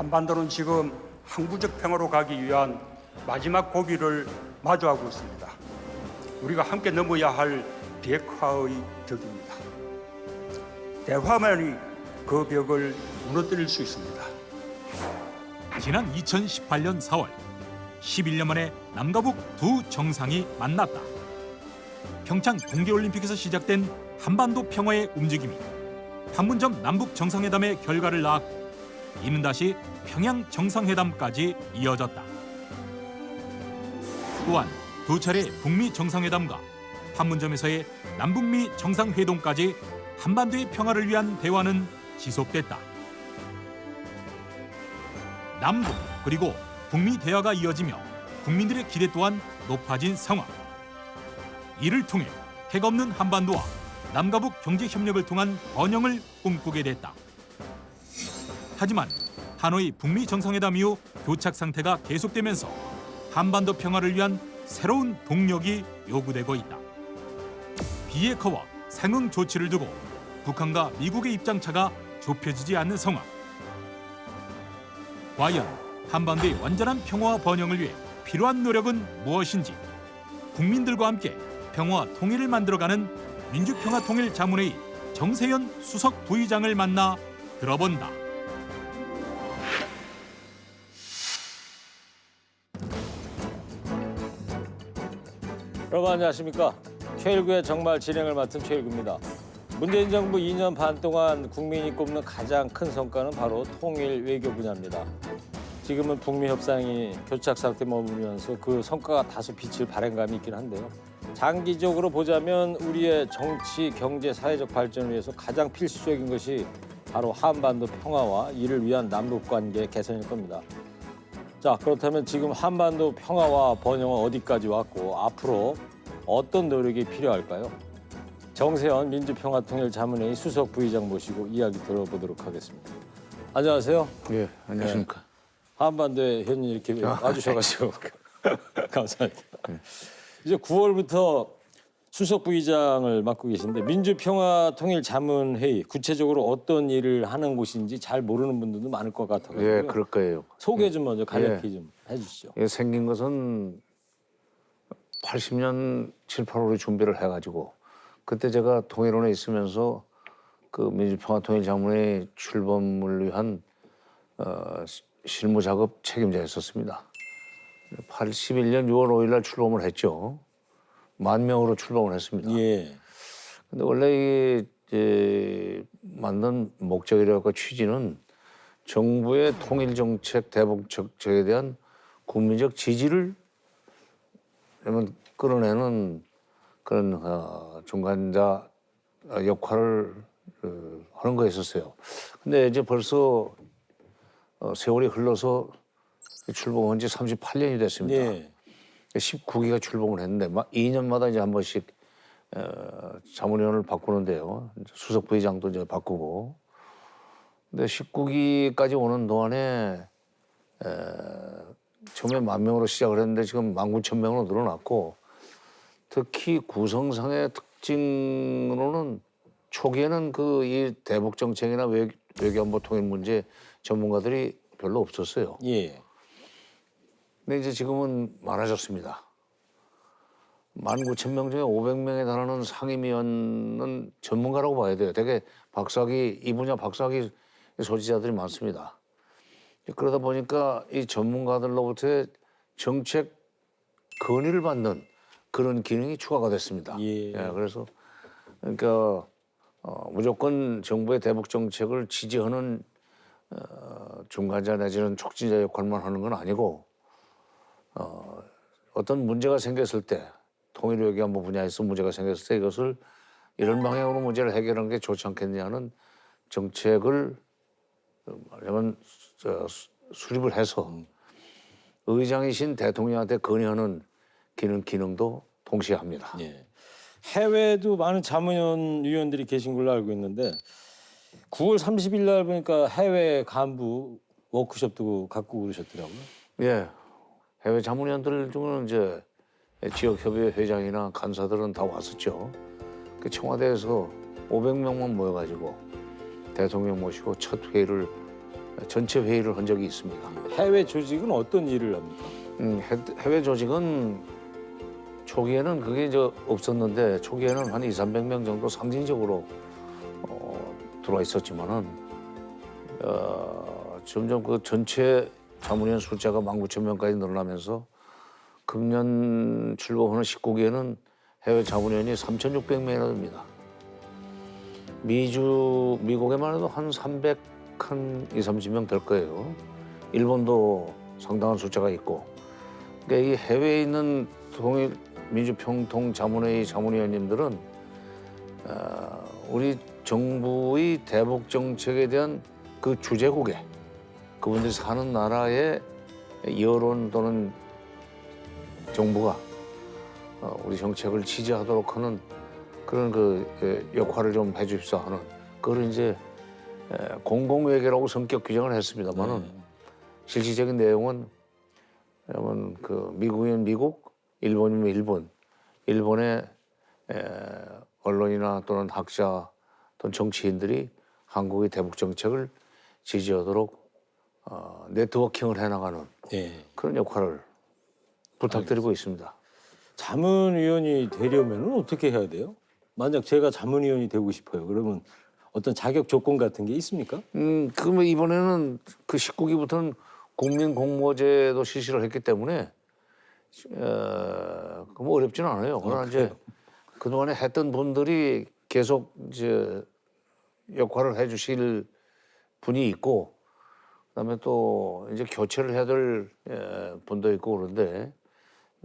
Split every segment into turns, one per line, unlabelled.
한반도는 지금 항구적 평화로 가기 위한 마지막 고비를 마주하고 있습니다. 우리가 함께 넘어야 할 비핵화의 벽입니다. 대화만이 그 벽을 무너뜨릴 수 있습니다.
지난 2018년 4월 11년 만에 남과 북 두 정상이 만났다. 평창 동계올림픽에서 시작된 한반도 평화의 움직임이 판문점 남북 정상회담의 결과를 낳았고 이는 다시 평양 정상회담까지 이어졌다. 또한 두 차례 북미 정상회담과 판문점에서의 남북미 정상회동까지 한반도의 평화를 위한 대화는 지속됐다. 남북 그리고 북미 대화가 이어지며 국민들의 기대 또한 높아진 상황. 이를 통해 핵 없는 한반도와 남과 북 경제 협력을 통한 번영을 꿈꾸게 됐다. 하지만 하노이 북미 정상회담 이후 교착 상태가 계속되면서 한반도 평화를 위한 새로운 동력이 요구되고 있다. 비핵화와 상응 조치를 두고 북한과 미국의 입장차가 좁혀지지 않는 상황. 과연 한반도의 완전한 평화와 번영을 위해 필요한 노력은 무엇인지 국민들과 함께 평화와 통일을 만들어가는 민주평화통일자문회의 정세현 수석 부의장을 만나 들어본다.
여러분 안녕하십니까. 최일구의 정말 진행을 맡은 최일구입니다. 문재인 정부 2년 반 동안 국민이 꼽는 가장 큰 성과는 바로 통일 외교 분야입니다. 지금은 북미 협상이 교착 상태에 머물면서 그 성과가 다소 비칠 바람감이 있긴 한데요. 장기적으로 보자면 우리의 정치, 경제, 사회적 발전을 위해서 가장 필수적인 것이 바로 한반도 평화와 이를 위한 남북관계 개선일 겁니다. 자, 그렇다면 지금 한반도 평화와 번영은 어디까지 왔고 앞으로 어떤 노력이 필요할까요? 정세현 민주평화통일자문회의 수석 부의장 모시고 이야기 들어보도록 하겠습니다. 안녕하세요.
예, 안녕하십니까.
한반도에 현인 이렇게 와주셔가지고 감사합니다.
네.
이제 9월부터 수석 부의장을 맡고 계신데 민주평화통일자문회의 구체적으로 어떤 일을 하는 곳인지 잘 모르는 분들도 많을 것 같아요.
예, 그럴 거예요.
소개 좀 먼저 간략히 좀 해주시죠.
예, 생긴 것은 80년 7, 8월에 준비를 해가지고 그때 제가 통일원에 있으면서 그 민주평화통일자문회 출범을 위한 실무 작업 책임자였었습니다. 81년 6월 5일 날 출범을 했죠. 10,000명으로 출범을 했습니다.
예.
근데 원래 이제 만든 목적이라고 취지는 정부의 통일 정책, 대북 정책에 대한 국민적 지지를 끌어내는 그런 중간자 역할을 하는 거였었어요. 근데 이제 벌써 세월이 흘러서 출범한 지 38년이 됐습니다.
예.
19기가 출범을 했는데 2년마다 이제 한 번씩 자문위원을 바꾸는데요. 수석 부의장도 이제 바꾸고. 근데 19기까지 오는 동안에 처음에 10,000명으로 시작을 했는데 지금 19,000명으로 늘어났고 특히 구성상의 특징으로는 초기에는 그 이 대북 정책이나 외교안보 통일 문제 전문가들이 별로 없었어요.
예.
근데 이제 지금은 많아졌습니다. 19,000명 중에 500명에 달하는 상임위원은 전문가라고 봐야 돼요. 되게 박사학위, 이 분야 박사학위 소지자들이 많습니다. 그러다 보니까 이 전문가들로부터의 정책 건의를 받는 그런 기능이 추가가 됐습니다.
예.
그래서 그러니까 무조건 정부의 대북 정책을 지지하는 중간자 내지는 촉진자 역할만 하는 건 아니고 어떤 문제가 생겼을 때 통일 외교안보 분야에서 문제가 생겼을 때 이것을 이런 방향으로 문제를 해결하는 게 좋지 않겠냐는 정책을 말하자면 수립을 해서 의장이신 대통령한테 건의하는 기능도 동시에 합니다.
예. 해외도 많은 자문위원들이 계신 걸로 알고 있는데 9월 30일 날 보니까 해외 간부 워크숍도 갖고 그러셨더라고요.
예, 해외 자문위원들 중에는 이제 지역협의회 회장이나 간사들은 다 왔었죠. 그 청와대에서 500명만 모여가지고 대통령 모시고 첫 회의를 전체 회의를 한 적이 있습니다.
해외 조직은 어떤 일을 합니까?
해외 조직은 초기에는 그게 이제 없었는데 초기에는 한 200~300명 정도 상징적으로 들어와 있었지만은 점점 그 전체 자문위원 숫자가 19,000명까지 늘어나면서 금년 출범하는 19기에는 해외 자문위원이 3,600명이나 됩니다. 미국에만 해도 한 320~30명 될 거예요. 일본도 상당한 숫자가 있고. 그러니까 이 해외에 있는 통일 민주평통 자문회의 자문위원님들은 우리 정부의 대북 정책에 대한 그 주재국에 그분들이 사는 나라의 여론 또는 정부가 우리 정책을 지지하도록 하는 그런 그 역할을 좀 해주십사 하는 그걸 이제 공공외교라고 성격 규정을 했습니다만은 실질적인 내용은 여러분 그 미국이면 미국, 일본이면 일본, 일본의 언론이나 또는 학자 또는 정치인들이 한국의 대북 정책을 지지하도록 네트워킹을 해나가는 그런 역할을 부탁드리고 있습니다.
자문위원이 되려면 어떻게 해야 돼요? 만약 제가 자문위원이 되고 싶어요. 그러면 어떤 자격 조건 같은 게 있습니까?
그러면 이번에는 그 19기부터는 국민공모제도 실시를 했기 때문에 뭐 어렵지는 않아요. 그러나 이제 그동안에 했던 분들이 계속 이제 역할을 해주실 분이 있고, 그다음에 또 이제 교체를 해야 될 분도 있고 그런데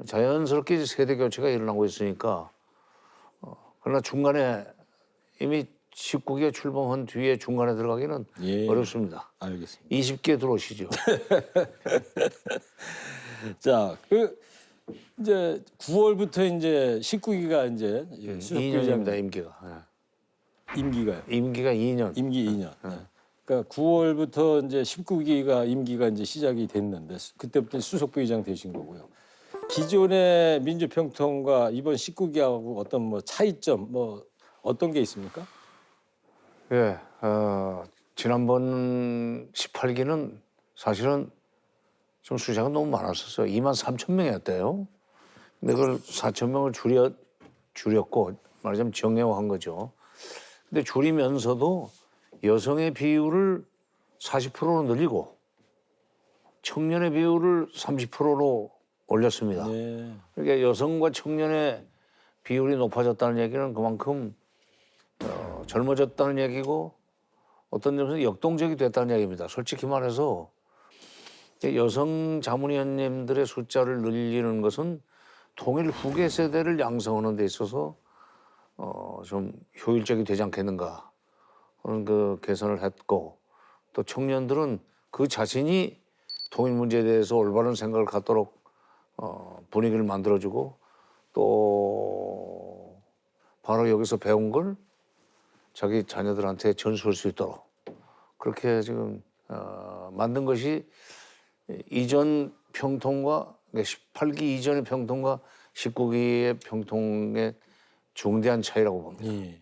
자연스럽게 이제 세대 교체가 일어나고 있으니까 그러나 중간에 이미 19기에 출범한 뒤에 중간에 들어가기는 어렵습니다.
알겠습니다.
20기에 들어오시죠.
자, 그 이제 9월부터 이제 19기가 이제 수석부의장
2년입니다, 임기가.
임기가요.
임기가 2년.
임기 2년. 그러니까 9월부터 이제 19기가 임기가 이제 시작이 됐는데 그때부터 수석부의장 되신 거고요. 기존의 민주평통과 이번 19기하고 어떤 뭐 차이점 뭐 어떤 게 있습니까?
예, 지난번 18기는 사실은 좀 숫자가 너무 많았었어요. 23,000명이었대요. 근데 그걸 4,000명을 줄였고 말하자면 정예화한 거죠. 근데 줄이면서도 여성의 비율을 40%로 늘리고 청년의 비율을 30%로 올렸습니다. 그러니까 여성과 청년의 비율이 높아졌다는 얘기는 그만큼 젊어졌다는 얘기고 어떤 점에서 역동적이 됐다는 얘기입니다. 솔직히 말해서 여성 자문위원님들의 숫자를 늘리는 것은 통일 후계 세대를 양성하는 데 있어서 좀 효율적이 되지 않겠는가 하는 그 개선을 했고, 또 청년들은 그 자신이 통일 문제에 대해서 올바른 생각을 갖도록 분위기를 만들어주고 또 바로 여기서 배운 걸 자기 자녀들한테 전수할 수 있도록 그렇게 지금 만든 것이 이전 평통과 18기 이전의 평통과 19기의 평통의 중대한 차이라고 봅니다.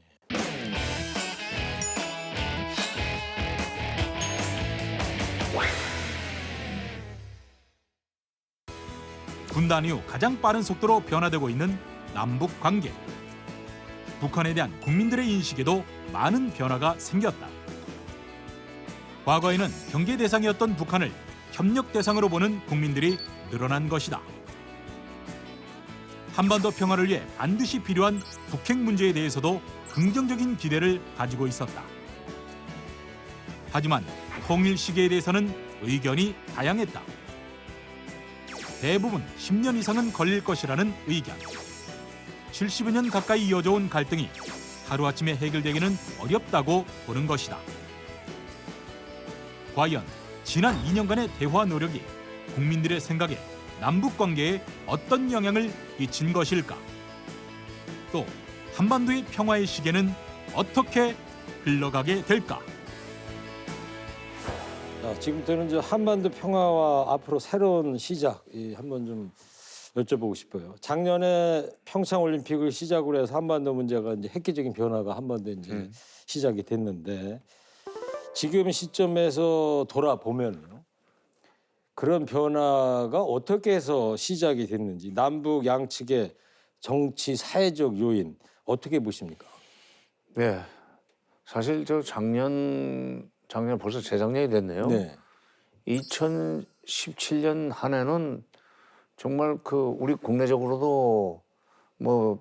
분단 이후 가장 빠른 속도로 변화되고 있는 남북 관계. 북한에 대한 국민들의 인식에도 많은 변화가 생겼다. 과거에는 경계 대상이었던 북한을 협력 대상으로 보는 국민들이 늘어난 것이다. 한반도 평화를 위해 반드시 필요한 북핵 문제에 대해서도 긍정적인 기대를 가지고 있었다. 하지만 통일 시기에 대해서는 의견이 다양했다. 대부분 10년 이상은 걸릴 것이라는 의견. 70여 년 가까이 이어져 온 갈등이 하루아침에 해결되기는 어렵다고 보는 것이다. 과연 지난 2년간의 대화 노력이 국민들의 생각에 남북 관계에 어떤 영향을 끼친 것일까? 또 한반도의 평화의 시계는 어떻게 흘러가게 될까?
자, 지금부터는 이제 한반도 평화와 앞으로 새로운 시작 한번 좀 여쭤보고 싶어요. 작년에 평창 올림픽을 시작으로 해서 한반도 문제가 이제 획기적인 변화가 한반도에 이제 시작이 됐는데 지금 시점에서 돌아보면요. 그런 변화가 어떻게 해서 시작이 됐는지 남북 양측의 정치 사회적 요인 어떻게 보십니까?
네, 사실 저 작년 벌써 재작년이 됐네요.
네.
2017년 한 해는 정말 그 우리 국내적으로도 뭐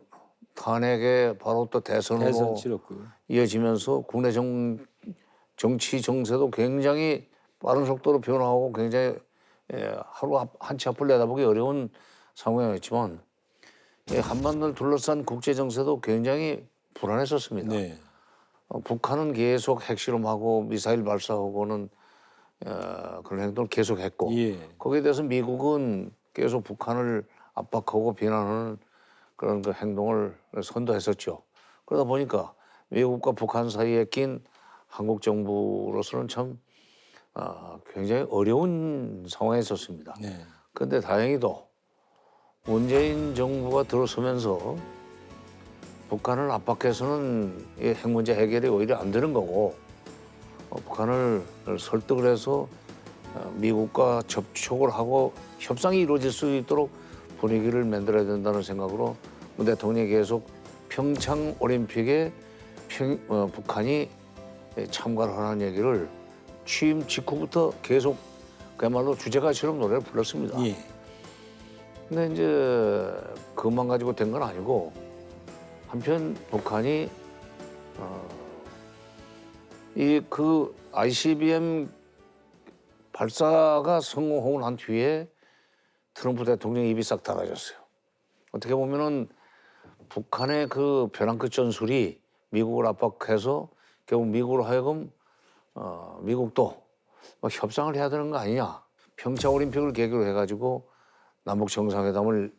탄핵에 바로 또 대선으로
대선 치렀고요.
이어지면서 국내 정치 정세도 굉장히 빠른 속도로 변화하고 굉장히 하루 한 치 앞을 내다보기 어려운 상황이었지만 한반도를 둘러싼 국제 정세도 굉장히 불안했었습니다.
네.
북한은 계속 핵실험하고 미사일 발사하고는 그런 행동을 계속했고
예.
거기에 대해서 미국은 계속 북한을 압박하고 비난하는 그런 그 행동을 선도했었죠. 그러다 보니까 미국과 북한 사이에 낀 한국 정부로서는 참 굉장히 어려운 상황에 있었습니다.
네.
그런데 다행히도 문재인 정부가 들어서면서 북한을 압박해서는 이 핵 문제 해결이 오히려 안 되는 거고 북한을 설득을 해서 미국과 접촉을 하고 협상이 이루어질 수 있도록 분위기를 만들어야 된다는 생각으로 문 대통령이 계속 평창 올림픽에 북한이 참가를 하는 얘기를 취임 직후부터 계속 그야말로 주제가처럼 노래를 불렀습니다.
예.
근데 이제 그것만 가지고 된 건 아니고 한편 북한이 이 그 ICBM 발사가 성공하고 난 뒤에 트럼프 대통령 입이 싹 닫아졌어요. 어떻게 보면은 북한의 그 벼랑 끝 전술이 미국을 압박해서 결국 미국으로 하여금 미국도 막 협상을 해야 되는 거 아니냐. 평창 올림픽을 계기로 해가지고 남북 정상회담을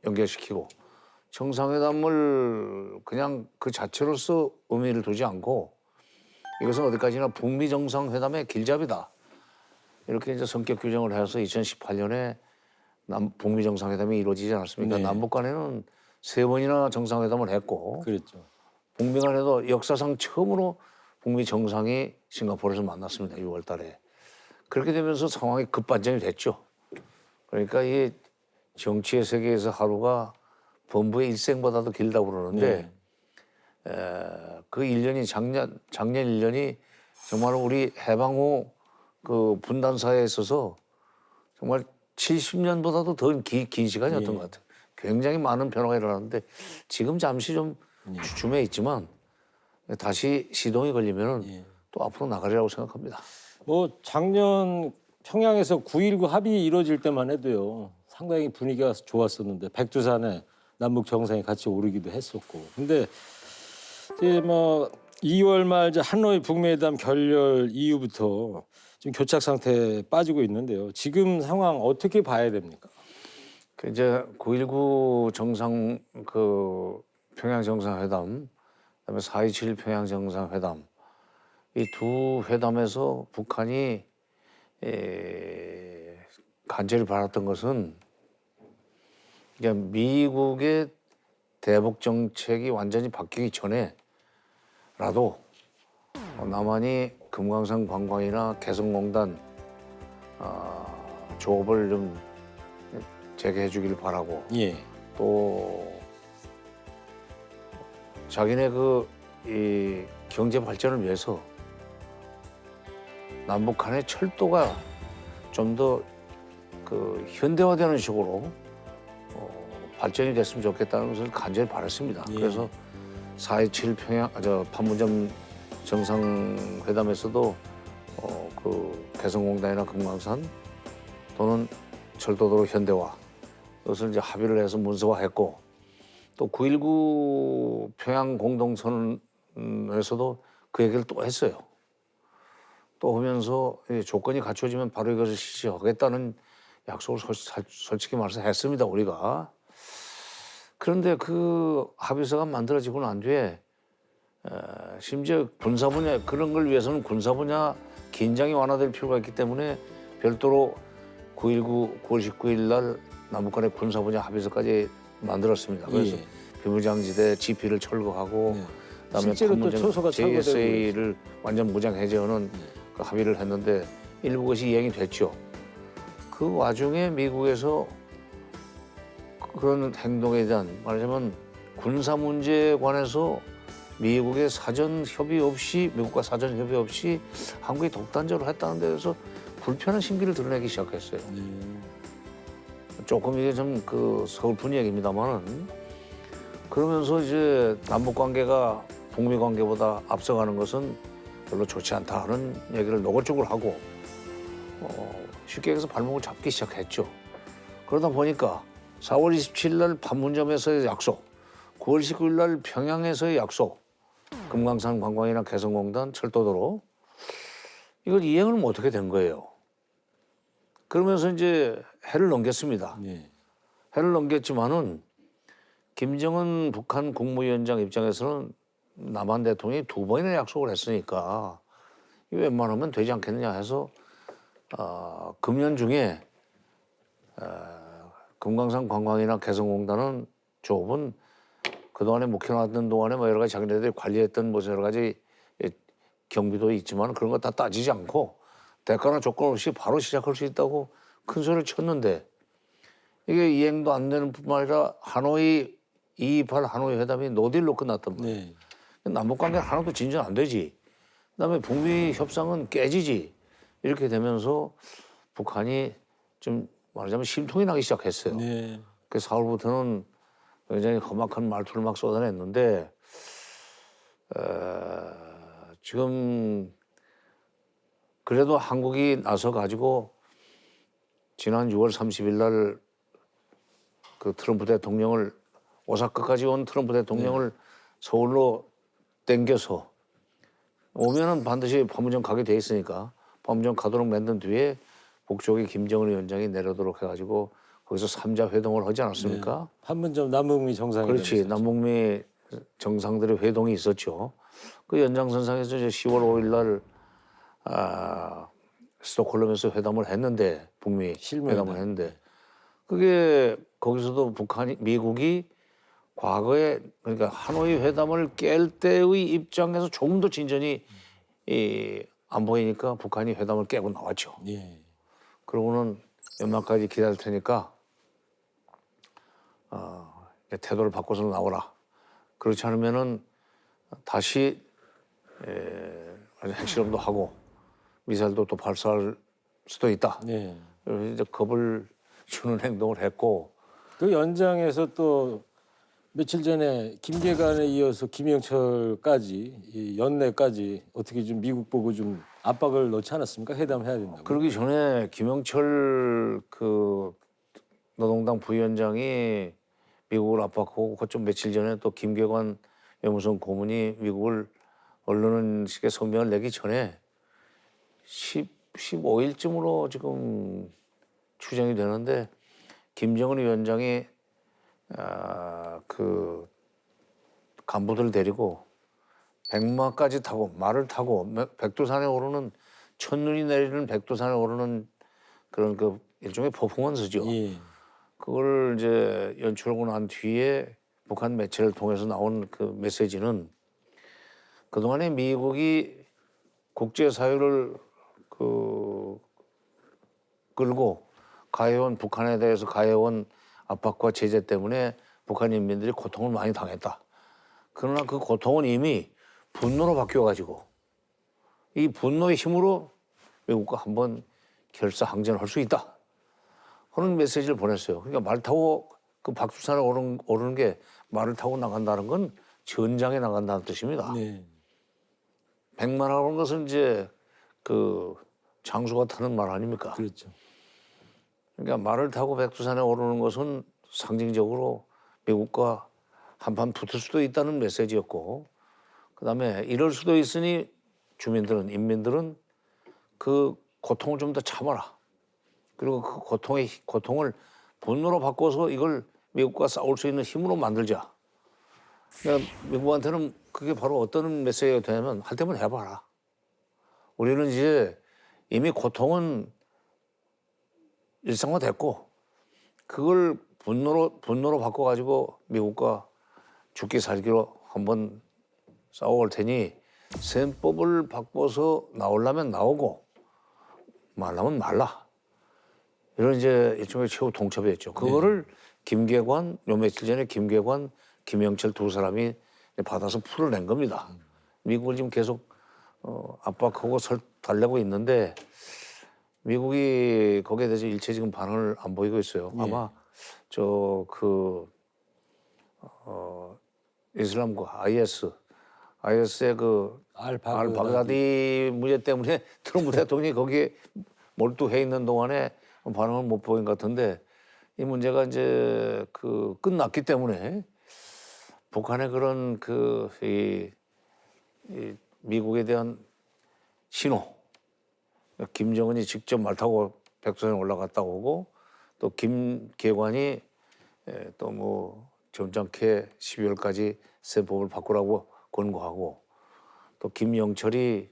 연결시키고 정상회담을 그냥 그 자체로서 의미를 두지 않고 이것은 어디까지나 북미 정상회담의 길잡이다. 이렇게 이제 성격 규정을 해서 2018년에 북미 정상회담이 이루어지지 않았습니까?
네.
남북 간에는 3번이나 정상회담을 했고
그랬죠.
북미 간에도 역사상 처음으로 북미 정상이 싱가포르에서 만났습니다. 6월 달에. 그렇게 되면서 상황이 급반전이 됐죠. 그러니까 이 정치의 세계에서 하루가 범부의 일생보다도 길다고 그러는데 그 1년이 작년 1년이 정말 우리 해방 후 그 분단 사회에 있어서 정말 70년보다도 더 긴 시간이었던 것 같아요. 굉장히 많은 변화가 일어났는데 지금 잠시 좀 주춤해 있지만 다시 시동이 걸리면은 또 앞으로 나가리라고 생각합니다.
뭐 작년 평양에서 9.19 합의 이루어질 때만 해도요. 상당히 분위기가 좋았었는데 백두산에 남북 정상이 같이 오르기도 했었고. 근데 이제 뭐 2월 말 이제 하노이 북미회담 결렬 이후부터 지금 교착 상태에 빠지고 있는데요. 지금 상황 어떻게 봐야 됩니까?
그 이제 9.19 정상 그 평양 정상회담, 그다음에 4.27 평양 정상회담 이 두 회담에서 북한이 간절히 바랐던 것은 이게 미국의 대북 정책이 완전히 바뀌기 전에라도 남한이 금강산 관광이나 개성공단 조업을 좀 재개해 주길 바라고
예.
또 자기네 이 경제 발전을 위해서 남북 간의 철도가 좀 더 그 현대화되는 식으로 발전이 됐으면 좋겠다는 것을 간절히 바랐습니다.
예.
그래서 4.27 판문점 정상회담에서도 그 개성공단이나 금강산 또는 철도도로 현대화 이것을 이제 합의를 해서 문서화했고 또 9.19 평양 공동선언에서도 그 얘기를 또 했어요. 또 하면서 조건이 갖춰지면 바로 이것을 실시하겠다는 약속을 솔직히 말해서 했습니다, 우리가. 그런데 그 합의서가 만들어지고 난 뒤에 심지어 군사 분야 그런 걸 위해서는 군사 분야 긴장이 완화될 필요가 있기 때문에 별도로 9.19 9월 19일 날 남북 간의 군사 분야 합의서까지 만들었습니다. 그래서
예.
비무장지대 GP를 철거하고 그다음에
실제로 또
판문점
초소가 철거되고
JSA를 완전 무장 해제하는 그 합의를 했는데 일부 것이 이행이 됐죠. 그 와중에 미국에서 그런 행동에 대한 말하자면 군사 문제에 관해서 미국의 사전 협의 없이 미국과 사전 협의 없이 한국이 독단적으로 했다는 데 대해서 불편한 심기를 드러내기 시작했어요. 조금 이게 좀 그 서글픈 얘기입니다만은 그러면서 이제 남북 관계가 북미 관계보다 앞서가는 것은 별로 좋지 않다는 얘기를 노골적으로 하고 쉽게 얘기해서 발목을 잡기 시작했죠. 그러다 보니까 4월 27일 날 판문점에서의 약속, 9월 19일 날 평양에서의 약속, 금강산 관광이나 개성공단, 철도도로 이걸 이행을 못 하게 된 거예요. 그러면서 이제 해를 넘겼습니다.
네.
해를 넘겼지만은 김정은 북한 국무위원장 입장에서는 남한 대통령이 2번이나 약속을 했으니까 이거 웬만하면 되지 않겠느냐 해서 금년 중에 금강산 관광이나 개성공단은 조업은 그동안에 묵혀놨던 동안에 뭐 여러 가지 자기네들이 관리했던 뭐 여러 가지 경비도 있지만 그런 거 다 따지지 않고 대가나 조건 없이 바로 시작할 수 있다고 큰 소리를 쳤는데 이게 이행도 안 되는 뿐만 아니라 하노이 228 하노이 회담이 노딜로 끝났단 말이에요.
네.
남북관계 하나도 진전 안 되지. 그다음에 북미 협상은 깨지지. 이렇게 되면서 북한이 좀 말하자면 심통이 나기 시작했어요.
네.
그 4월부터는 굉장히 험악한 말투를 막 쏟아냈는데 지금 그래도 한국이 나서 가지고 지난 6월 30일 날 그 트럼프 대통령을 오사카까지 온 트럼프 대통령을 서울로 땡겨서 오면은 반드시 판문점 가게 돼 있으니까 판문점 가도록 만든 뒤에 북쪽에 김정은 위원장이 내려오도록 해가지고 거기서 3자 회동을 하지 않았습니까?
판문점 남북미 정상이
그렇지.
되면서.
남북미 정상들의 회동이 있었죠. 그 연장선상에서 이제 10월 5일 날 스톡홀름에서 회담을 했는데 북미
실무회담.
회담을 했는데 그게 거기서도 미국이 과거에 그러니까 하노이 회담을 깰 때의 입장에서 조금 더 진전이 안 보이니까 북한이 회담을 깨고 나왔죠.
예.
그러고는 연말까지 기다릴 테니까 태도를 바꿔서 나오라. 그렇지 않으면은 다시 핵실험도 하고 미사일도 또 발사할 수도 있다.
네.
그래서 이제 겁을 주는 행동을 했고
그 연장에서 또 며칠 전에 김계관에 이어서 김영철까지 이 연내까지 어떻게 좀 미국 보고 좀 압박을 넣지 않았습니까? 회담해야 된다고.
그러기 전에 김영철 그 노동당 부위원장이 미국을 압박하고 그좀 며칠 전에 또 김계관 외무성 고문이 미국을 언론식의 성명을 내기 전에 15일쯤으로 지금 추정이 되는데 김정은 위원장이 그 간부들 데리고 백마까지 타고 말을 타고 백두산에 오르는 첫눈이 내리는 백두산에 오르는 그런 그 일종의 퍼포먼스죠.
예.
그걸 이제 연출하고 난 뒤에 북한 매체를 통해서 나온 그 메시지는 그동안에 미국이 국제사회를 끌고 가해온 북한에 대해서 가해온 압박과 제재 때문에 북한 인민들이 고통을 많이 당했다. 그러나 그 고통은 이미 분노로 바뀌어가지고 이 분노의 힘으로 미국과 한번 결사항전할 수 있다. 그런 메시지를 보냈어요. 그러니까 말 타고 그 박수산에 오르는 게 말을 타고 나간다는 건 전장에 나간다는 뜻입니다.
네.
백마라는 것은 이제 그 장수가 타는 말 아닙니까?
그렇죠.
그러니까 말을 타고 백두산에 오르는 것은 상징적으로 미국과 한판 붙을 수도 있다는 메시지였고 그다음에 이럴 수도 있으니 주민들은 인민들은 그 고통을 좀 더 참아라. 그리고 그 고통을 분노로 바꿔서 이걸 미국과 싸울 수 있는 힘으로 만들자. 그러니까 미국한테는 그게 바로 어떤 메시지가 되냐면 할 때면 해봐라. 우리는 이제 이미 고통은 일상화됐고 그걸 분노로 바꿔가지고 미국과 죽기 살기로 한번 싸워올 테니 셈법을 바꿔서 나오려면 나오고 말라면 말라. 이런 이제 일종의 최후 통첩이었죠. 그거를 김계관, 요 며칠 전에 김계관, 김영철 두 사람이 받아서 풀어낸 겁니다. 미국을 지금 계속 압박하고 달래고 있는데 미국이 거기에 대해서 일체 지금 반응을 안 보이고 있어요. 아마 이슬람과 IS의 그 알바그다디 문제 때문에 트럼프 대통령이 거기에 몰두해 있는 동안에 반응을 못 보인 것 같은데 이 문제가 이제 끝났기 때문에 북한의 그런 이 미국에 대한 신호, 김정은이 직접 말 타고 백두산에 올라갔다 오고 또 김계관이 또 뭐 점잖게 12월까지 셈법을 바꾸라고 권고하고 또 김영철이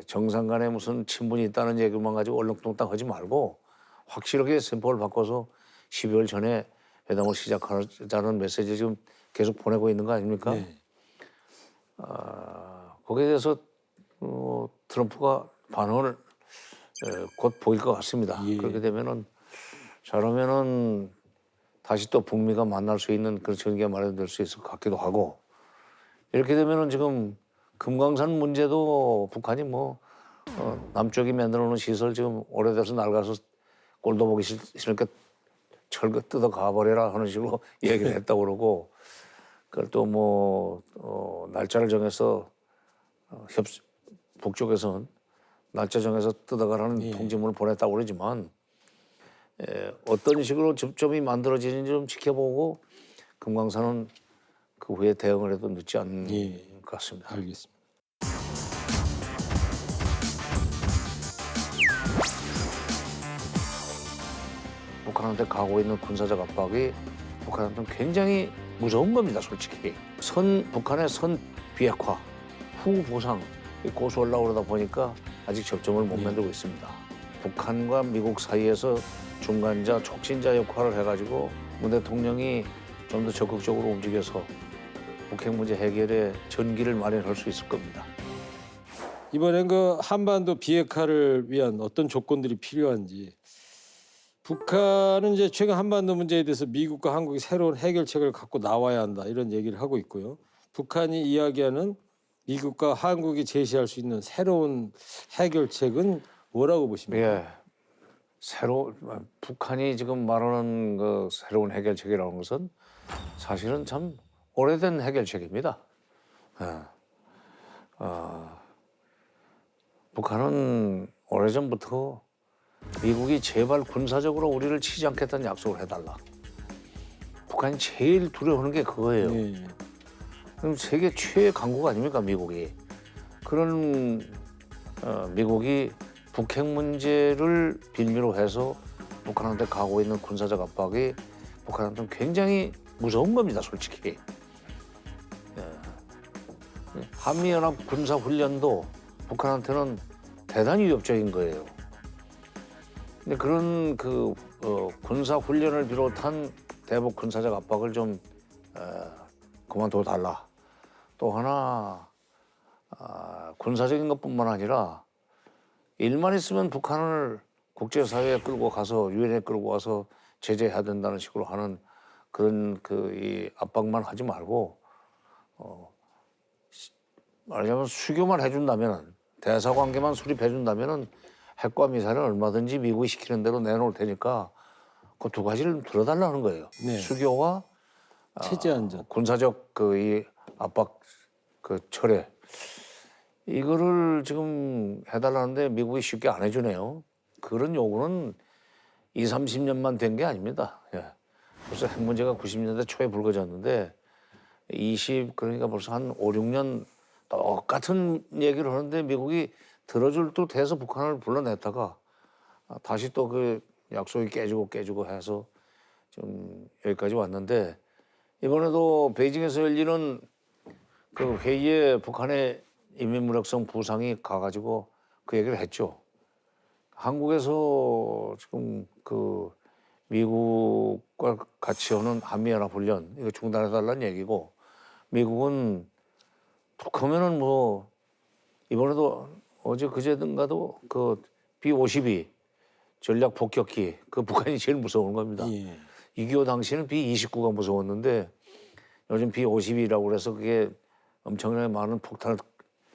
정상 간에 무슨 친분이 있다는 얘기만 가지고 얼렁뚱땅 하지 말고 확실하게 셈법을 바꿔서 12월 전에 회담을 시작하자는 메시지 지금 계속 보내고 있는 거 아닙니까?
네.
거기에 대해서 트럼프가 반응을 곧 보일 것 같습니다.
예.
그렇게 되면은 잘하면은 다시 또 북미가 만날 수 있는 그런 전개가 마련될 수 있을 것 같기도 하고 이렇게 되면은 지금 금강산 문제도 북한이 남쪽이 만들어 놓은 시설 지금 오래돼서 낡아서 꼴도 보기 싫으니까 철거 뜯어 가버려라 하는 식으로 얘기를 했다고 그러고 그걸 또 날짜를 정해서 북쪽에서는 날짜 정해서 뜯어가라는 통지문을 보냈다고 그러지만 어떤 식으로 접점이 만들어지는지 좀 지켜보고 금강산은 그 후에 대응을 해도 늦지 않은 것 같습니다.
알겠습니다.
북한한테 가고 있는 군사적 압박이 북한한테는 굉장히 무서운 겁니다, 솔직히. 북한의 선 비핵화, 후 보상 고수 올라오다 보니까 아직 접점을 못 만들고 있습니다. 북한과 미국 사이에서 중간자, 촉진자 역할을 해가지고 문 대통령이 좀 더 적극적으로 움직여서 북핵 문제 해결에 전기를 마련할 수 있을 겁니다.
이번엔 그 한반도 비핵화를 위한 어떤 조건들이 필요한지 북한은 이제 최근 한반도 문제에 대해서 미국과 한국이 새로운 해결책을 갖고 나와야 한다 이런 얘기를 하고 있고요. 북한이 이야기하는 미국과 한국이 제시할 수 있는 새로운 해결책은 뭐라고 보십니까?
예, 북한이 지금 말하는 그 새로운 해결책이라는 것은 사실은 참 오래된 해결책입니다. 예. 북한은 오래전부터 미국이 제발 군사적으로 우리를 치지 않겠다는 약속을 해달라. 북한이 제일 두려워하는 게 그거예요.
네.
그럼 세계 최애 강국 아닙니까, 미국이. 그런 미국이 북핵 문제를 빌미로 해서 북한한테 가고 있는 군사적 압박이 북한한테는 굉장히 무서운 겁니다, 솔직히. 한미연합 군사훈련도 북한한테는 대단히 위협적인 거예요. 근데 그런 군사훈련을 비롯한 대북 군사적 압박을 좀 그만둬 달라. 또 하나 군사적인 것뿐만 아니라 일만 있으면 북한을 국제사회에 끌고 가서 유엔에 끌고 와서 제재해야 된다는 식으로 하는 그런 이 압박만 하지 말고 말하자면 수교만 해준다면은 대사관계만 수립해준다면은 핵과 미사일은 얼마든지 미국이 시키는 대로 내놓을 테니까 그 두 가지를 들어달라는 거예요.
네.
수교와
체제 안전.
군사적 이 압박 철회 이거를 지금 해달라는데 미국이 쉽게 안 해주네요. 그런 요구는 20, 30년만 된 게 아닙니다. 예. 벌써 핵 문제가 90년대 초에 불거졌는데 그러니까 벌써 한 5, 6년 똑같은 얘기를 하는데 미국이 들어줄 듯 해서 북한을 불러냈다가 다시 또 그 약속이 깨지고 해서 좀 여기까지 왔는데 이번에도 베이징에서 열리는 그 회의에 북한의 인민무력성 부상이 가가지고 그 얘기를 했죠. 한국에서 지금 미국과 같이 오는 한미연합훈련 이거 중단해달라는 얘기고 미국은 툭하면은 뭐 이번에도 어제 그제든가도 그 B-52 전략 폭격기 그 북한이 제일 무서운 겁니다.
예.
6.25 당시에는 B-29가 무서웠는데 요즘 B-52라고 그래서 그게 엄청나게 많은 폭탄을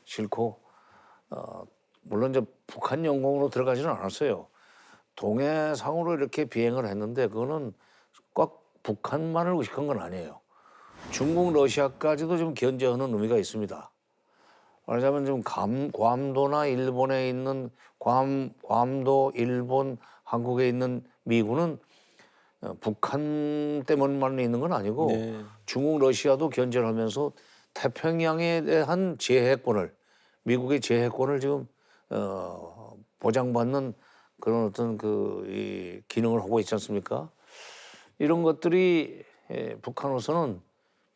싣고 물론 이제 북한 영공으로 들어가지는 않았어요. 동해상으로 이렇게 비행을 했는데 그거는 꼭 북한만을 의식한 건 아니에요. 중국, 러시아까지도 좀 견제하는 의미가 있습니다. 말하자면 지금 괌도나 일본에 있는 괌도, 일본, 한국에 있는 미군은 북한 때문만 있는 건 아니고
네.
중국, 러시아도 견제를 하면서 태평양에 대한 제해권을 미국의 제해권을 지금 보장받는 그런 어떤 이 기능을 하고 있지 않습니까? 이런 것들이 북한으로서는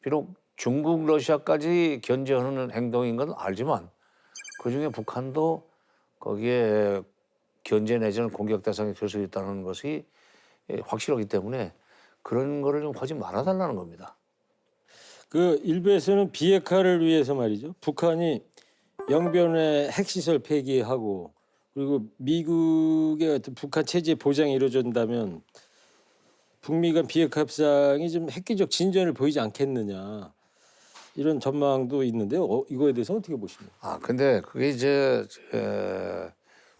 비록 중국, 러시아까지 견제하는 행동인 건 알지만 그중에 북한도 거기에 견제 내지는 공격 대상이 될 수 있다는 것이 확실하기 때문에 그런 거를 좀 하지 말아달라는 겁니다.
그 일부에서는 비핵화를 위해서 말이죠. 북한이 영변의 핵시설 폐기하고 그리고 미국의 어떤 북한 체제 보장이 이루어진다면 북미 간 비핵화 협상이 좀 획기적 진전을 보이지 않겠느냐 이런 전망도 있는데 이거에 대해서 어떻게 보십니까?
근데 그게 이제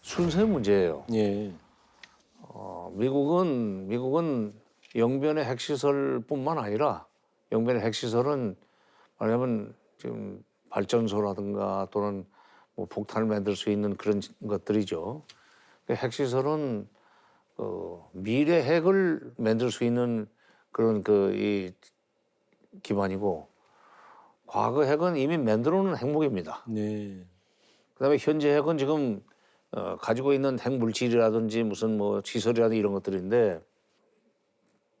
순서의 문제예요.
예.
미국은 영변의 핵시설뿐만 아니라 영변의 핵시설은 말하자면 지금 발전소라든가 또는 뭐 폭탄을 만들 수 있는 그런 것들이죠. 핵시설은 미래 핵을 만들 수 있는 그런 이 기반이고 과거 핵은 이미 만들어 놓은 핵무기입니다.
네.
그다음에 현재 핵은 지금 가지고 있는 핵 물질이라든지 무슨 뭐 시설이라든지 이런 것들인데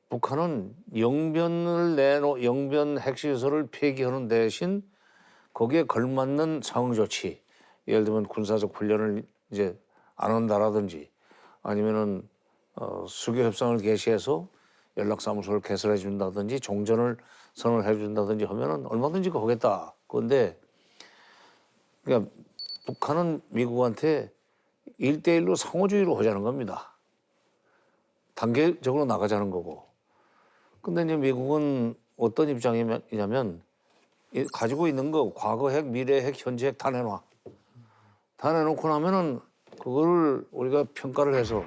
북한은 영변 핵시설을 폐기하는 대신 거기에 걸맞는 상응 조치, 예를 들면 군사적 훈련을 이제 안 한다라든지 아니면은 수교 협상을 개시해서 연락사무소를 개설해 준다든지 종전을 선언해 준다든지 하면은 얼마든지 하겠다. 그런데 그러니까 북한은 미국한테 1대1로 상호주의로 하자는 겁니다. 단계적으로 나가자는 거고. 근데 이제 미국은 어떤 입장이냐면 가지고 있는 거 과거 핵, 미래 핵, 현재 핵 다 내놔. 다 내놓고 나면은 그거를 우리가 평가를 해서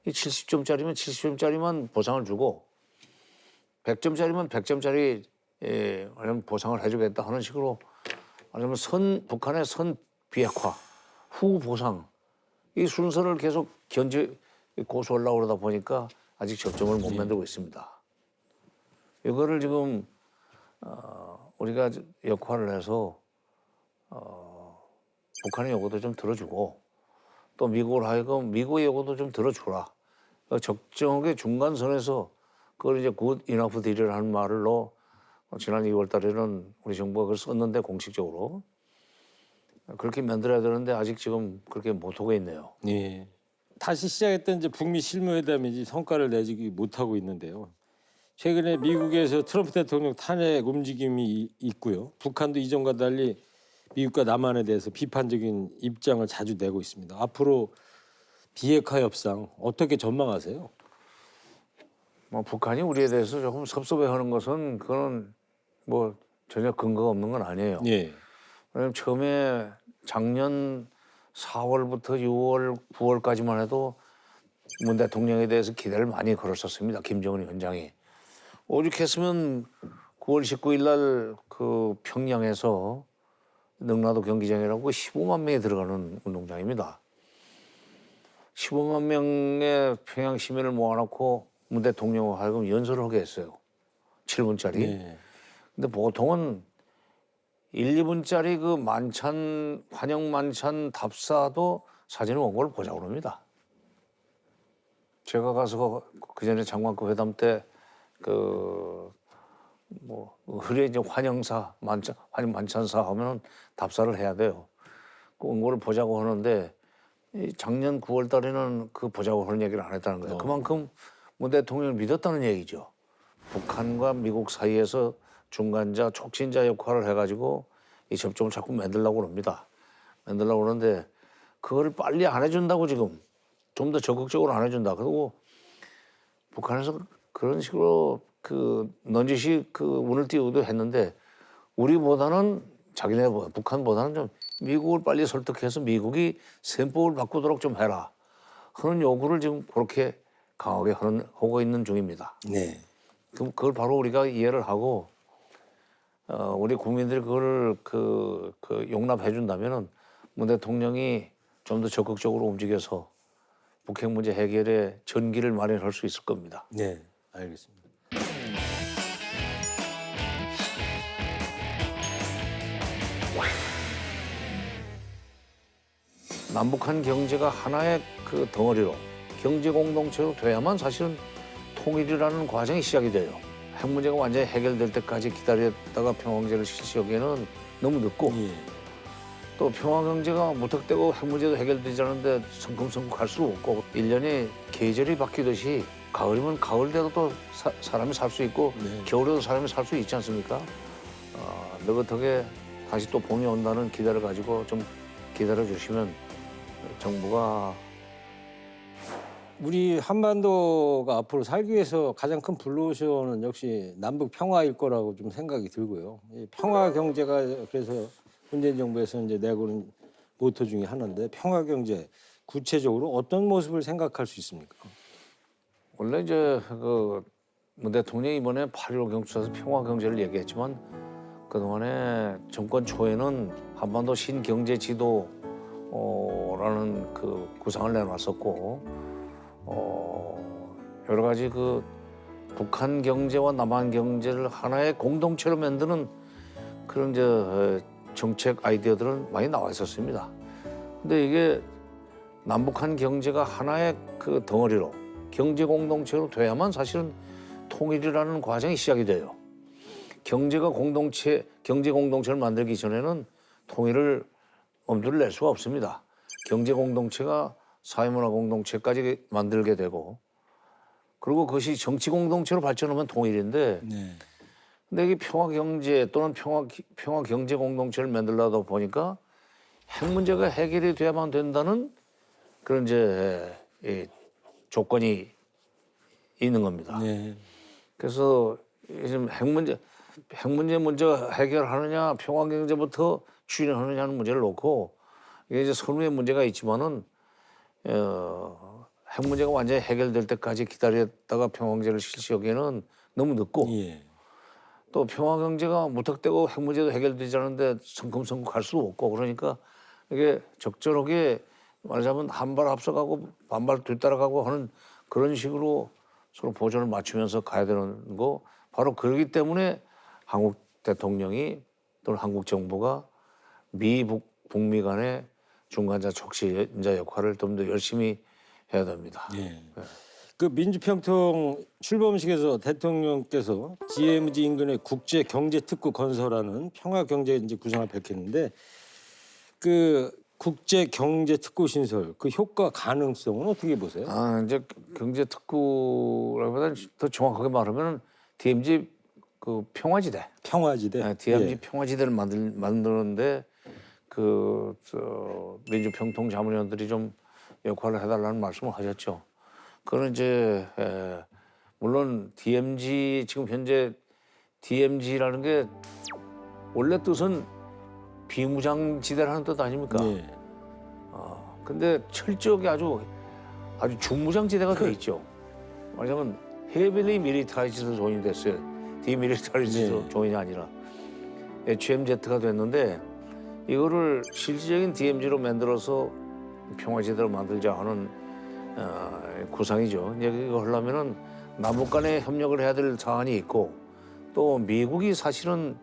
이 70점짜리면 70점짜리만 보상을 주고 100점짜리면 100점짜리 보상을 해주겠다 하는 식으로 아니면 북한의 선 비핵화, 후 보상 이 순서를 계속 고수하려고 그러다 보니까 아직 접점을 못 만들고 있습니다. 이거를 지금 우리가 역할을 해서 북한의 요구도 좀 들어주고 또 미국을 하여금 미국의 요구도 좀 들어주라. 적정하게 중간선에서 그걸 이제 굿 이너프 딜이라는 말로 지난 2월 달에는 우리 정부가 그걸 썼는데 공식적으로 그렇게 만들어야 되는데 아직 지금 그렇게 못하고 있네요.
예. 다시 시작했던 이제 북미 실무회담이 이제 성과를 내지 못하고 있는데요. 최근에 미국에서 트럼프 대통령 탄핵 움직임이 있고요. 북한도 이전과 달리 미국과 남한에 대해서 비판적인 입장을 자주 내고 있습니다. 앞으로 비핵화 협상 어떻게 전망하세요?
뭐 북한이 우리에 대해서 조금 섭섭해하는 것은 그건 뭐 전혀 근거가 없는 건 아니에요.
예.
왜냐면 처음에 작년 4월부터 6월, 9월까지만 해도 문 대통령에 대해서 기대를 많이 걸었었습니다. 김정은 위원장이. 오죽했으면 9월 19일 날 그 평양에서 능라도 경기장이라고 15만 명이 들어가는 운동장입니다. 15만 명의 평양 시민을 모아놓고 문 대통령과 하여금 연설을 하게 했어요. 7분짜리.
네.
근데 보통은 1, 2분짜리 그 환영 만찬 답사도 사진을 원고를 보자고 합니다. 제가 가서 그 전에 장관급 회담 때 흐려 이제 환영사, 환영 만찬사 하면은 답사를 해야 돼요. 그 원고를 보자고 하는데 작년 9월 달에는 그 보자고 하는 얘기를 안 했다는 거예요. 그만큼 문 대통령을 믿었다는 얘기죠. 북한과 미국 사이에서 중간자, 촉진자 역할을 해가지고 이 접점을 자꾸 만들려고 합니다. 만들려고 그러는데 그거를 빨리 안 해준다고 지금 좀 더 적극적으로 안 해준다. 그리고 북한에서 그런 식으로 그 넌지시 그 운을 띄우기도 했는데 우리보다는 자기네 북한보다는 좀 미국을 빨리 설득해서 미국이 셈법을 바꾸도록 좀 해라. 그런 요구를 지금 그렇게 강하게 하고 있는 중입니다.
네.
그걸 바로 우리가 이해를 하고 우리 국민들이 그걸 용납해 준다면은 문 대통령이 좀 더 적극적으로 움직여서 북핵 문제 해결에 전기를 마련할 수 있을 겁니다.
네, 알겠습니다.
남북한 경제가 하나의 그 덩어리로 경제 공동체로 돼야만 사실은 통일이라는 과정이 시작이 돼요. 핵 문제가 완전히 해결될 때까지 기다렸다가 평화경제를 실시하기에는 너무 늦고
예.
또 평화경제가 무턱대고 핵 문제도 해결되지 않는데 성큼성큼 갈 수 없고 1년이 계절이 바뀌듯이 가을이면 가을 돼도 또 사람이 살 수 있고
네.
겨울에도 사람이 살 수 있지 않습니까? 느긋하게 다시 또 봄이 온다는 기대를 가지고 좀 기다려 주시면 정부가
우리 한반도가 앞으로 살기 위해서 가장 큰 블루오션은 역시 남북 평화일 거라고 좀 생각이 들고요. 이 평화 경제가 그래서 문재인 정부에서 이제 내고는 모토 중에 하나인데 평화 경제 구체적으로 어떤 모습을 생각할 수 있습니까?
원래 이제 문 대통령이 이번에 8.15 경축사에서 평화 경제를 얘기했지만 그동안에 정권 초에는 한반도 신경제 지도라는 그 구상을 내놨었고 여러 가지 그 북한 경제와 남한 경제를 하나의 공동체로 만드는 그런 이제 정책 아이디어들은 많이 나와 있었습니다. 근데 이게 남북한 경제가 하나의 그 덩어리로 경제 공동체로 돼야만 사실은 통일이라는 과정이 시작이 돼요. 경제 공동체를 만들기 전에는 통일을 엄두를 낼 수가 없습니다. 경제 공동체가 사회문화 공동체까지 만들게 되고 그리고 그것이 정치 공동체로 발전하면 통일인데
네.
근데 이게 평화 경제 또는 평화 경제 공동체를 만들려다 보니까 핵 문제가 해결이 돼야만 된다는 그런 이제 조건이 있는 겁니다.
네.
그래서 지금 핵 문제 먼저 해결하느냐 평화 경제부터 추진하느냐는 문제를 놓고 이게 이제 선후의 문제가 있지만은 핵 문제가 완전히 해결될 때까지 기다렸다가 평화 경제를 실시하기에는 너무 늦고
예.
또 평화 경제가 무턱대고 핵 문제도 해결되지 않는데 성큼성큼 갈 수 없고 그러니까 이게 적절하게 말하자면 한 발 앞서가고 반발 뒤따라가고 하는 그런 식으로 서로 보조를 맞추면서 가야 되는 거 바로 그러기 때문에 한국 대통령이 또는 한국 정부가 북미 간의 중간자 촉진자 역할을 좀 더 열심히 해야 됩니다.
예. 그 민주평통 출범식에서 대통령께서 DMZ 인근의 국제 경제 특구 건설하는 평화 경제 이제 구상을 밝혔는데 그 국제 경제 특구 신설 그 효과 가능성은 어떻게 보세요?
이제 경제 특구라기보다는 더 정확하게 말하면 DMZ 그 평화지대.
평화지대.
네, DMZ
예.
평화지대를 만드는데 민주평통 자문위원들이 좀 역할을 해달라는 말씀을 하셨죠. 그거는 이제 물론 DMZ 지금 현재 DMZ라는 게 원래 뜻은 비무장지대라는 뜻 아닙니까?
예.
근데 철저하게 아주 중무장지대가 돼 있죠. 말하자면 헤빌리 미리타리즈드 존이 됐어요. 디미리타리즈드
네.
존이 아니라 HMZ가 됐는데 이거를 실질적인 DMZ로 만들어서 평화지대로 만들자 하는 구상이죠. 이제 이거 하려면은 남북 간에 협력을 해야 될 사안이 있고 또 미국이 사실은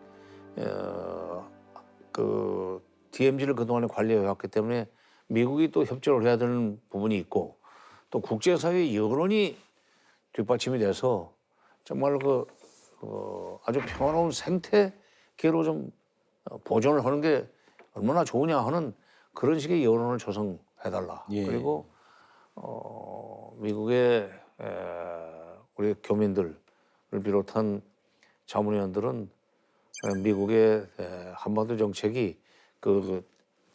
그 DMZ를 그동안에 관리해 왔기 때문에 미국이 또 협조를 해야 되는 부분이 있고 또 국제사회 여론이 뒷받침이 돼서 정말 아주 평화로운 생태계로 좀 보존을 하는 게 얼마나 좋으냐 하는 그런 식의 여론을 조성해달라.
예.
그리고 미국의 우리 교민들을 비롯한 자문위원들은 미국의 한반도 정책이 그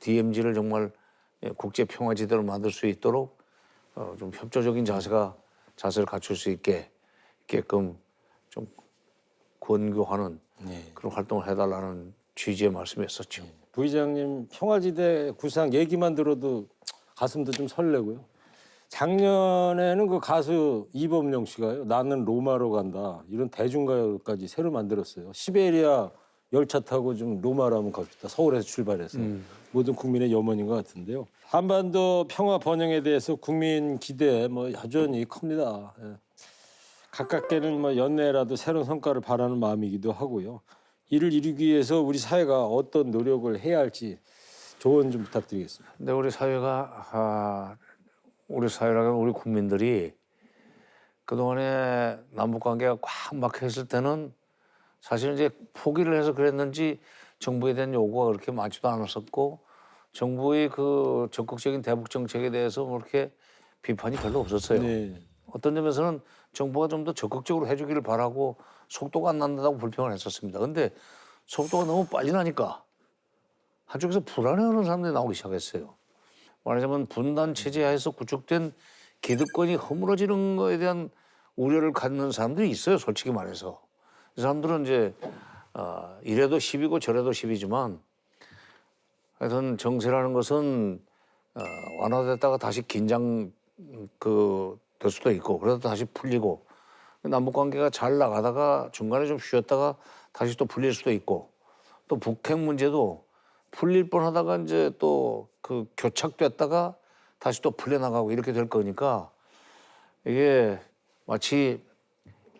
DMZ를 정말 국제 평화지대로 만들 수 있도록 좀 협조적인 자세를 갖출 수 있게끔 좀 권고하는 그런 활동을 해달라는 취지의 말씀이었었죠.
부의장님 평화지대 구상 얘기만 들어도 가슴도 좀 설레고요. 작년에는 그 가수 이범용 씨가요. 나는 로마로 간다. 이런 대중가요까지 새로 만들었어요. 시베리아 열차 타고 좀 로마로 한번 갑시다. 서울에서 출발해서. 모든 국민의 염원인 것 같은데요. 한반도 평화 번영에 대해서 국민 기대 여전히 큽니다. 예. 가깝게는 연내라도 새로운 성과를 바라는 마음이기도 하고요. 이를 이루기 위해서 우리 사회가 어떤 노력을 해야 할지 조언 좀 부탁드리겠습니다.
근데 우리 사회라면 우리 국민들이 그동안에 남북 관계가 꽉 막혀 있을 때는 사실 이제 포기를 해서 그랬는지 정부에 대한 요구가 그렇게 많지도 않았었고 정부의 그 적극적인 대북 정책에 대해서 그렇게 비판이 별로 없었어요.
네.
어떤 점에서는 정부가 좀 더 적극적으로 해주기를 바라고 속도가 안 난다고 불평을 했었습니다. 근데 속도가 너무 빨리 나니까 한쪽에서 불안해하는 사람들이 나오기 시작했어요. 말하자면 분단 체제 하에서 구축된 기득권이 허물어지는 거에 대한 우려를 갖는 사람들이 있어요. 솔직히 말해서. 이 사람들은 이제 이래도 10이고 저래도 10이지만 하여튼 정세라는 것은 완화됐다가 다시 긴장 될 수도 있고 그래도 다시 풀리고 남북 관계가 잘 나가다가 중간에 좀 쉬었다가 다시 또 풀릴 수도 있고 또 북핵 문제도 풀릴 뻔하다가 이제 또 그 교착됐다가 다시 또 풀려나가고 이렇게 될 거니까 이게 마치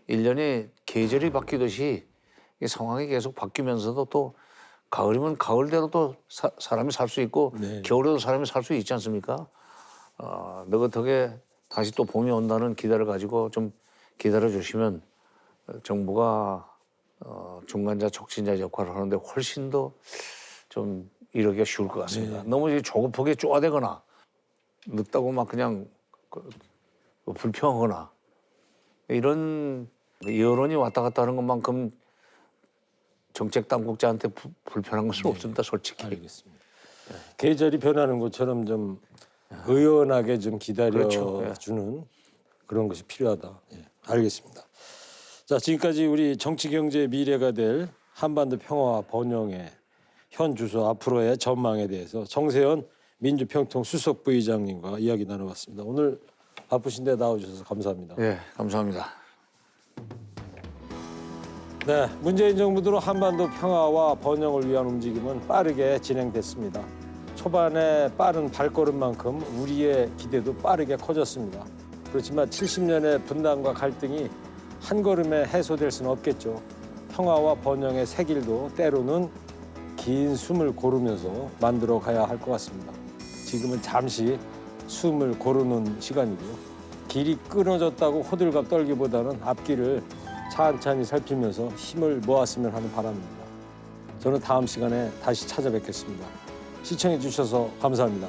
1년에 계절이 바뀌듯이 이 상황이 계속 바뀌면서도 또 가을이면 가을대로 또 사람이 살 수 있고
네.
겨울에도 사람이 살 수 있지 않습니까? 너긋하게 다시 또 봄이 온다는 기대를 가지고 좀 기다려 주시면 정부가 중간자 촉진자 역할을 하는데 훨씬 더 좀 이러기가 쉬울 것 같습니다.
네.
너무 이제 조급하게 쪼아대거나 늦다고 막 그냥 불평하거나 이런 여론이 왔다 갔다 하는 것만큼 정책 당국자한테 불편한 것은 없습니다, 솔직히.
알겠습니다. 계절이 변하는 것처럼 좀 의연하게 좀 기다려주는
그렇죠.
그런 것이 필요하다. 예, 알겠습니다. 자, 지금까지 우리 정치 경제의 미래가 될 한반도 평화 번영의 현 주소 앞으로의 전망에 대해서 정세현 민주평통 수석 부의장님과 이야기 나눠봤습니다. 오늘 바쁘신데 나와주셔서 감사합니다.
예, 감사합니다.
네, 문재인 정부 들어 한반도 평화와 번영을 위한 움직임은 빠르게 진행됐습니다. 초반에 빠른 발걸음만큼 우리의 기대도 빠르게 커졌습니다. 그렇지만 70년의 분단과 갈등이 한 걸음에 해소될 수는 없겠죠. 평화와 번영의 새 길도 때로는 긴 숨을 고르면서 만들어 가야 할 것 같습니다. 지금은 잠시 숨을 고르는 시간이고요. 길이 끊어졌다고 호들갑 떨기보다는 앞길을 찬찬히 살피면서 힘을 모았으면 하는 바람입니다. 저는 다음 시간에 다시 찾아뵙겠습니다. 시청해 주셔서 감사합니다.